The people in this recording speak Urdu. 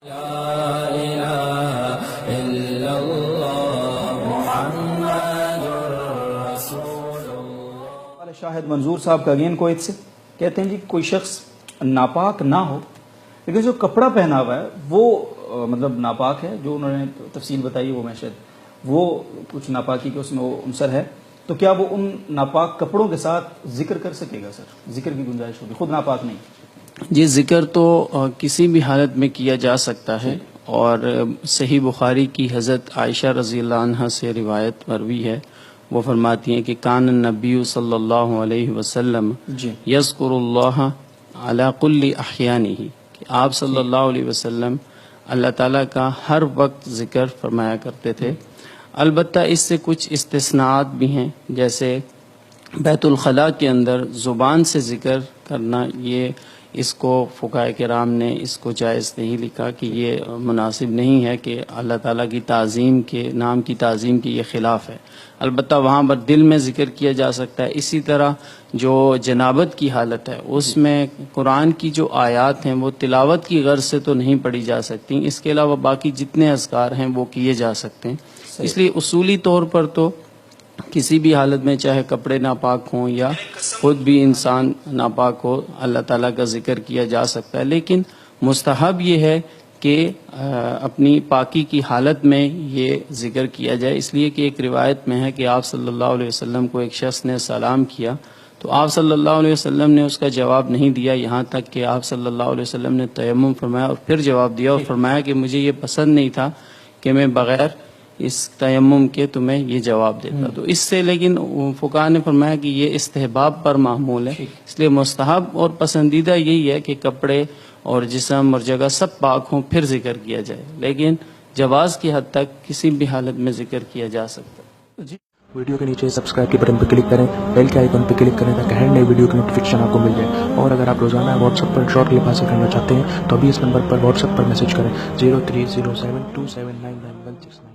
شاہد منظور صاحب کا اگین کویت سے کہتے ہیں جی کوئی شخص ناپاک نہ ہو لیکن جو کپڑا پہنا ہوا ہے وہ مطلب ناپاک ہے، جو انہوں نے تفصیل بتائی وہ میں شاید وہ کچھ ناپاکی کے اس میں وہ عنصر ہے، تو کیا وہ ان ناپاک کپڑوں کے ساتھ ذکر کر سکے گا؟ سر ذکر کی گنجائش ہوگی، خود ناپاک نہیں؟ جی، ذکر تو کسی بھی حالت میں کیا جا سکتا ہے، اور صحیح بخاری کی حضرت عائشہ رضی اللہ عنہ سے روایت مروی ہے، وہ فرماتی ہیں کہ کان النبی صلی اللہ علیہ وسلم یذکر اللہ علی کل احیانہ، کہ آپ صلی اللہ علیہ وسلم اللہ تعالیٰ کا ہر وقت ذکر فرمایا کرتے تھے۔ البتہ اس سے کچھ استثناءات بھی ہیں، جیسے بیت الخلاء کے اندر زبان سے ذکر کرنا، یہ اس کو فقہاء کرام نے اس کو جائز نہیں لکھا کہ یہ مناسب نہیں ہے، کہ اللہ تعالیٰ کی تعظیم کے نام کی تعظیم کے یہ خلاف ہے۔ البتہ وہاں پر دل میں ذکر کیا جا سکتا ہے۔ اسی طرح جو جنابت کی حالت ہے اس میں قرآن کی جو آیات ہیں وہ تلاوت کی غرض سے تو نہیں پڑھی جا سکتی، اس کے علاوہ باقی جتنے اذکار ہیں وہ کیے جا سکتے ہیں۔ اس لیے اصولی طور پر تو کسی بھی حالت میں چاہے کپڑے ناپاک ہوں یا خود بھی انسان ناپاک ہو، اللہ تعالیٰ کا ذکر کیا جا سکتا ہے، لیکن مستحب یہ ہے کہ اپنی پاکی کی حالت میں یہ ذکر کیا جائے، اس لیے کہ ایک روایت میں ہے کہ آپ صلی اللہ علیہ وسلم کو ایک شخص نے سلام کیا تو آپ صلی اللہ علیہ وسلم نے اس کا جواب نہیں دیا، یہاں تک کہ آپ صلی اللہ علیہ وسلم نے تیمم فرمایا اور پھر جواب دیا اور فرمایا کہ مجھے یہ پسند نہیں تھا کہ میں بغیر اس تیمم کے تمہیں یہ جواب دیتا۔ تو اس سے لیکن فقہاء نے فرمایا کہ یہ استحباب پر معمول ہے، اس لیے مستحب اور پسندیدہ یہی ہے کہ کپڑے اور جسم اور جگہ سب پاک ہوں پھر ذکر کیا جائے، لیکن جواز کی حد تک کسی بھی حالت میں ذکر کیا جا سکتا ہے۔ ویڈیو کے نیچے سبسکرائب کے بٹن پر کلک کریں، بیل کے آئیکن پر کلک کریں تاکہ ہر نئی ویڈیو کی نوٹیفکیشن آپ کو مل جائے، اور اگر آپ روزانہ واٹس ایپ پر شارٹ کلپ حاصل کرنا چاہتے ہیں تو ابھی اس نمبر پر واٹس ایپ پر میسج کریں 030727999169۔